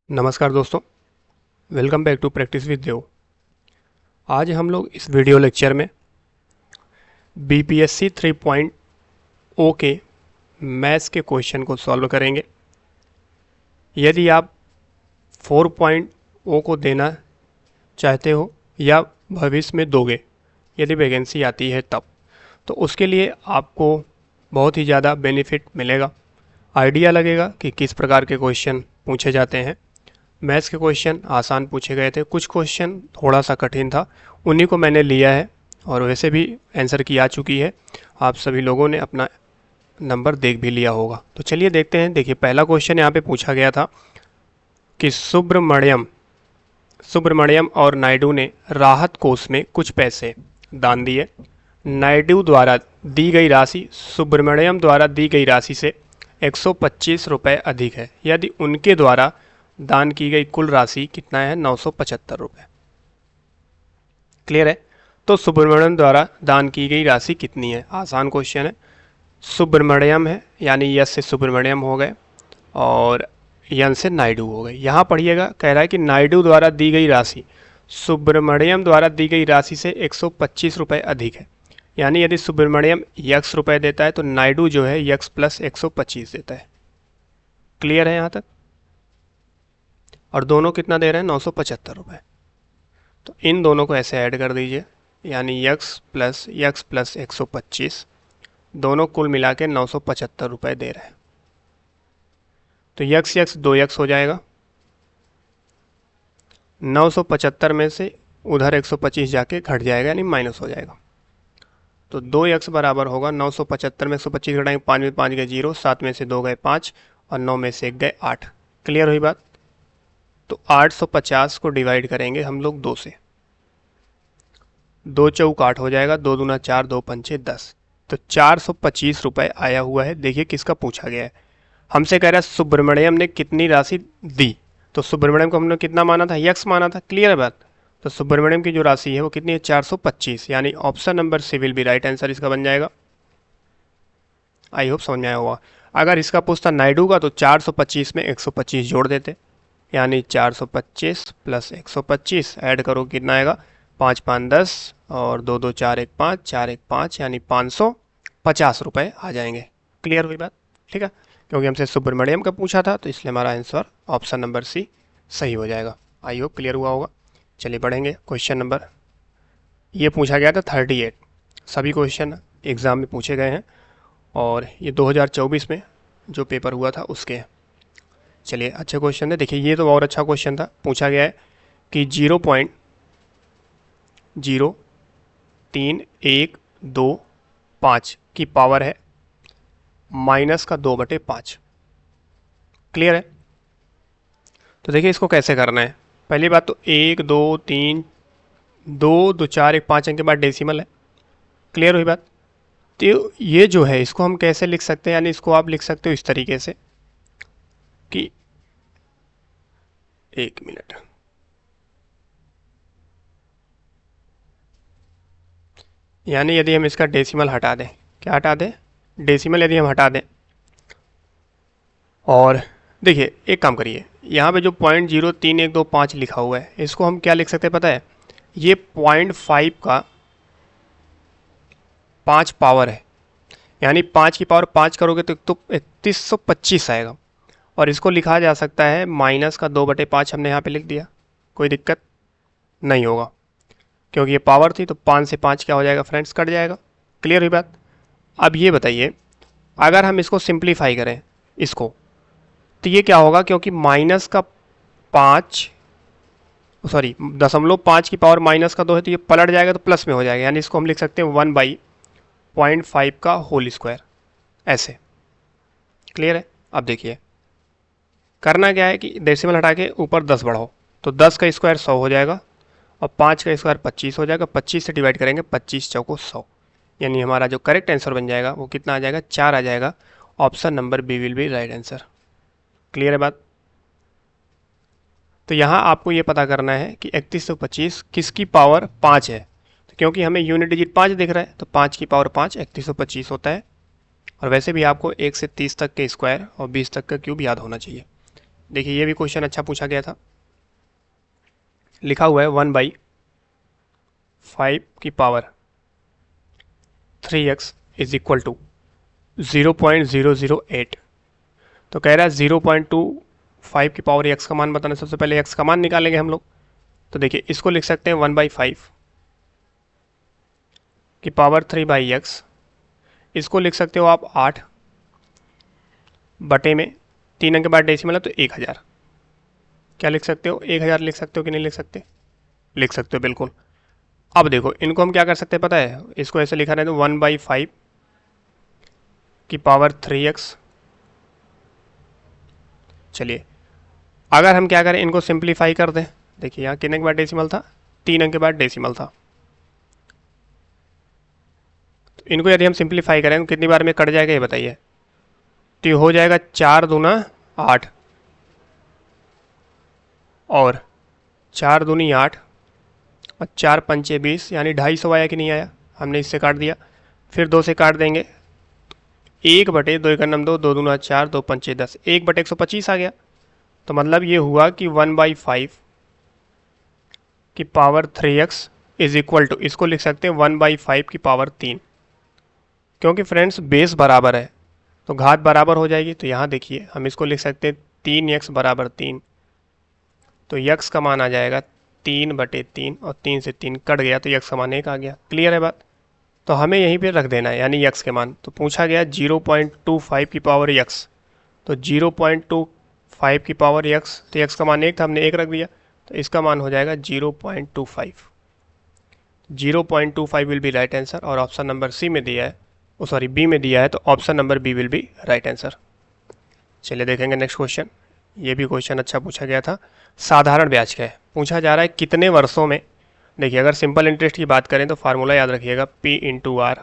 नमस्कार दोस्तों, welcome back to practice with Dev. आज हम लोग इस वीडियो लेक्चर में बीपीएससी 3.0 के मैथ्स के क्वेश्चन को सॉल्व करेंगे। यदि आप 4.0 को देना चाहते हो या भविष्य में दोगे, यदि वैकेंसी आती है तब, तो उसके लिए आपको बहुत ही ज़्यादा बेनिफिट मिलेगा, आइडिया लगेगा कि किस प्रकार के क्वेश्चन पूछे जाते हैं। मैथ्स के क्वेश्चन आसान पूछे गए थे, कुछ क्वेश्चन थोड़ा सा कठिन था, उन्हीं को मैंने लिया है और वैसे भी आंसर की आ चुकी है। आप सभी लोगों ने अपना नंबर देख भी लिया होगा। तो चलिए देखते हैं। देखिए, पहला क्वेश्चन यहाँ पे पूछा गया था कि सुब्रमण्यम और नायडू ने राहत कोष में कुछ पैसे दान दिए। नायडू द्वारा दी गई राशि सुब्रमण्यम द्वारा दी गई राशि से 125 रुपये अधिक है। यदि उनके द्वारा दान की गई कुल राशि कितना है? 975 रुपये। क्लियर है? तो सुब्रमण्यम द्वारा दान की गई राशि कितनी है? आसान क्वेश्चन है। सुब्रमण्यम है यानी यस से सुब्रमण्यम हो गए और यन से नायडू हो गए। यहाँ पढ़िएगा, कह रहा है कि नायडू द्वारा दी गई राशि सुब्रमण्यम द्वारा दी गई राशि से 125 रुपये अधिक है। यानी यदि सुब्रमण्यम यक्स रुपये देता है तो नायडू जो है यक्स प्लस 125 देता है। क्लियर है यहाँ तक? और दोनों कितना दे रहे हैं? 975 रुपये। तो इन दोनों को ऐसे ऐड कर दीजिए, यानी यक्स प्लस 125, दोनों कुल मिला के 975 रुपये दे रहे हैं। तो यक्स यक्स 2x हो जाएगा। 975 में से उधर 125 जाके घट जाएगा, यानी माइनस हो जाएगा। तो 2x बराबर होगा 975 में 125 घटाएंगे, 5 में 5 गए 0, 7 में से 2 गए 5 और 9 में से 1 गए 8। क्लियर हुई बात? तो 850 को डिवाइड करेंगे हम लोग 2 से। 2 चौक 8 हो जाएगा, 2 दूना 4, 2 पंचे 10। तो 425 रुपये आया हुआ है। देखिए किसका पूछा गया है, हमसे कह रहा है सुब्रमण्यम ने कितनी राशि दी। तो सुब्रमण्यम को हमने कितना माना था? यक्स माना था। क्लियर है बात? तो सुब्रमण्यम की जो राशि है वो कितनी है? 425। यानी option number C will be right answer इसका बन जाएगा। आई होप समझ में आया होगा। अगर इसका पूछता नायडू का तो 425 में 125 जोड़ देते, यानी 425 प्लस 125 ऐड करो, कितना आएगा? 5 5 10 और 2 2 4 1 5, 4 1 5, यानी 550 रुपये आ जाएंगे। क्लियर हुई बात? ठीक है, क्योंकि हमसे सुब्रमण्यम का पूछा था तो इसलिए हमारा आंसर ऑप्शन नंबर सी सही हो जाएगा। आई होप क्लियर हुआ होगा। चलिए बढ़ेंगे। क्वेश्चन नंबर, ये पूछा गया था 38। सभी क्वेश्चन एग्ज़ाम में पूछे गए हैं और ये 2024 में जो पेपर हुआ था उसके हैं। चलिए, अच्छा क्वेश्चन है। देखिए, ये तो और अच्छा क्वेश्चन था। पूछा गया है कि 0.03125 की पावर है माइनस का 2/5। क्लियर है? तो देखिए इसको कैसे करना है। पहली बात तो 1 2 3 2 2 4 1 5 अंक के बाद डेसिमल है। क्लियर हुई बात? तो ये जो है इसको हम कैसे लिख सकते हैं, यानी इसको आप लिख सकते हो इस तरीके से कि 1 मिनट, यानी यदि हम इसका डेसिमल हटा दें, क्या हटा दें? डेसिमल यदि हम हटा दें, और देखिए एक काम करिए, यहाँ पे जो 0.03125 लिखा हुआ है इसको हम क्या लिख सकते हैं पता है? ये 0.5 का 5 पावर है, यानी 5 की पावर 5 करोगे तो 3125 आएगा। और इसको लिखा जा सकता है माइनस का 2/5। हमने यहाँ पे लिख दिया, कोई दिक्कत नहीं होगा, क्योंकि ये पावर थी तो 5 से 5 क्या हो जाएगा फ्रेंड्स? कट जाएगा। क्लियर हुई बात? अब ये बताइए, अगर हम इसको सिंप्लीफाई करें इसको, तो ये क्या होगा? क्योंकि माइनस का 5 0.5 की पावर माइनस का 2 है तो ये पलट जाएगा तो प्लस में हो जाएगा, यानी इसको हम लिख सकते हैं 1/0.5 का होल स्क्वायर, ऐसे। क्लियर है? अब देखिए करना क्या है कि डेसिमल हटा के ऊपर 10 बढ़ाओ, तो 10 का स्क्वायर 100 हो जाएगा और 5 का स्क्वायर 25 हो जाएगा। 25 से डिवाइड करेंगे, 25 चौको 100, यानी हमारा जो करेक्ट आंसर बन जाएगा वो कितना आ जाएगा? 4 आ जाएगा। Option number B will be right answer. Clear है बात? तो यहाँ आपको ये पता करना है कि 3125 किसकी पावर 5 है। तो क्योंकि हमें यूनिट डिजिट 5 दिख रहा है तो 5 की पावर 5 3125 होता है। और वैसे भी आपको 1 से 30 तक के स्क्वायर और 20 तक का क्यूब याद होना चाहिए। देखिए ये भी क्वेश्चन अच्छा पूछा गया था। लिखा हुआ है 1/5 की power 3x is equal to 0.008। तो कह रहा है 0.25 की पावर x का मान बताना। सबसे पहले x का मान निकालेंगे हम लोग। तो देखिए इसको लिख सकते हैं 1/5 की पावर 3/x। इसको लिख सकते हो आप 8 बटे में 3 अंक के बाद डेसिमल है तो 1000। क्या लिख सकते हो? 1000 लिख सकते हो कि नहीं लिख सकते? लिख सकते हो बिल्कुल। अब देखो इनको हम क्या कर सकते हैं पता है? इसको ऐसे लिखा रहे तो 1/5 की पावर 3x। चलिए अगर हम क्या करें, इनको सिंप्लीफाई कर दें। देखिए यहाँ कितने के बाद डेसिमल था? 3 अंक के बाद डेसिमल था। तो इनको यदि हम सिंप्लीफाई करें तो कितनी बार में कट जाएगा ये बताइए? तो ये हो जाएगा 4 दूना 8 और 4 दूनी 8 और 4 पंचे 20, यानी 250 आया कि नहीं आया? हमने इससे काट दिया, फिर 2 से काट देंगे। 1 बटे 2 एकम 2, 2 दूना 4, 2 पंचे 10, 1 बटे 125 आ गया। तो मतलब ये हुआ कि 1/5 की power 3x is equal to, इसको लिख सकते हैं 1/5 की पावर 3, क्योंकि फ्रेंड्स बेस बराबर है तो घात बराबर हो जाएगी। तो यहाँ देखिए हम इसको लिख सकते हैं 3x बराबर 3। तो x का मान आ जाएगा 3/3 और 3 से 3 कट गया तो x का मान 1 आ गया। क्लियर है बात? तो हमें यहीं पे रख देना है, यानी x के मान। तो पूछा गया 0.25 की पावर x, तो 0.25 की पावर x, तो x का मान 1 था, हमने 1 रख दिया, तो इसका मान हो जाएगा 0.25। 0.25 विल बी राइट आंसर। और ऑप्शन नंबर सी में दिया है, सॉरी बी में दिया है, तो option number B will be right answer. चलिए देखेंगे नेक्स्ट क्वेश्चन। ये भी क्वेश्चन अच्छा पूछा गया था। साधारण ब्याज का है, पूछा जा रहा है कितने वर्षों में। देखिए अगर सिंपल इंटरेस्ट की बात करें तो फार्मूला याद रखिएगा, P into R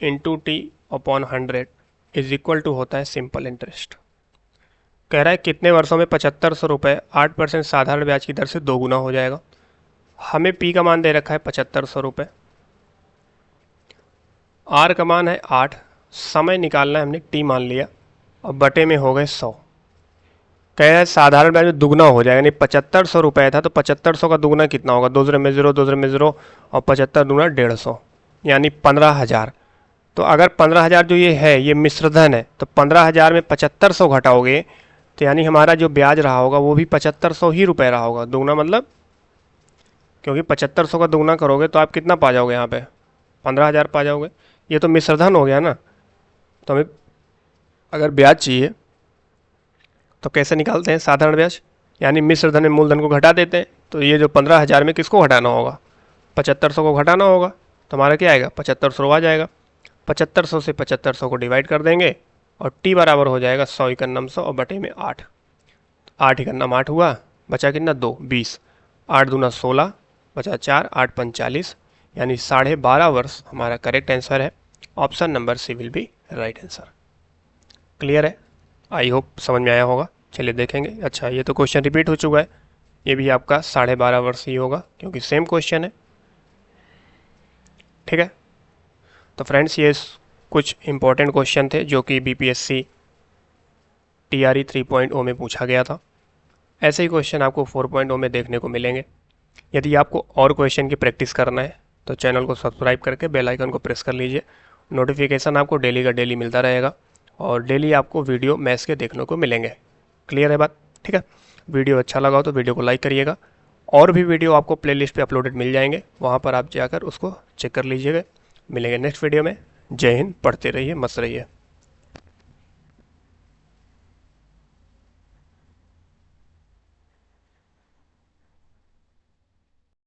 into T upon 100 is equal to होता है सिंपल इंटरेस्ट। कह रहा है कितने वर्षों में 7500 रुपये 8% साधारण ब्याज की दर से दोगुना हो जाएगा। हमें P का मान दे रखा है 7500 रुपये, R का मान है 8, समय निकालना है हमने T मान लिया और बटे में हो गए 100। कह रहा है साधारण ब्याज में दुगना हो जाएगा, यानी 7500 रुपये था तो 7500 का दुगना कितना होगा? 2 0 में 0, 2 0 में 0 और 75 दूना 150, यानी 15,000। तो अगर 15,000 जो ये है ये मिश्रधन है, तो 15,000 में 7500 घटाओगे तो यानी हमारा जो ब्याज रहा होगा वो भी 7500 ही रुपये रहा होगा। दुगना मतलब, क्योंकि 7500 का दुगना करोगे तो आप कितना पा जाओगे? यहाँ पे 15,000 पा जाओगे। ये तो मिश्रधन हो गया ना। तो हमें अगर ब्याज चाहिए तो कैसे निकालते हैं साधारण ब्याज? यानी मिश्रधन में मूलधन को घटा देते हैं। तो ये जो 15,000 में किसको घटाना होगा? 7500 को घटाना होगा। तो हमारा क्या आएगा? 7500 आ जाएगा। 7500 से 7500 को डिवाइड कर देंगे और टी बराबर हो जाएगा 100 एकन्नम 100 और बटे में 8। 8 एकन्नम 8 हुआ, बचा कितना? 2 20, 8 दूना 16, बचा 4, 8 5 40, यानी 12.5 वर्ष हमारा करेक्ट आंसर है। Option number C will be right answer. Clear है? आई होप समझ में आया होगा। चलिए देखेंगे। अच्छा ये तो क्वेश्चन रिपीट हो चुका है, ये भी आपका 12.5 वर्ष ही होगा क्योंकि सेम क्वेश्चन है। ठीक है, तो फ्रेंड्स ये कुछ इंपॉर्टेंट क्वेश्चन थे जो कि बीपीएससी टीआरई 3.0 में पूछा गया था। ऐसे ही क्वेश्चन आपको 4.0 में देखने को मिलेंगे। यदि आपको और क्वेश्चन की प्रैक्टिस करना है तो चैनल को सब्सक्राइब करके बेल आइकन को प्रेस कर लीजिए। नोटिफिकेशन आपको डेली का डेली मिलता रहेगा और डेली आपको वीडियो मैथ्स के देखने को मिलेंगे। क्लियर है बात? ठीक है, वीडियो अच्छा लगा हो तो वीडियो को लाइक करिएगा। और भी वीडियो आपको प्लेलिस्ट पे अपलोडेड मिल जाएंगे, वहाँ पर आप जाकर उसको चेक कर लीजिएगा। मिलेंगे नेक्स्ट वीडियो में। जय हिंद, पढ़ते रहिए, मस्त रहिए।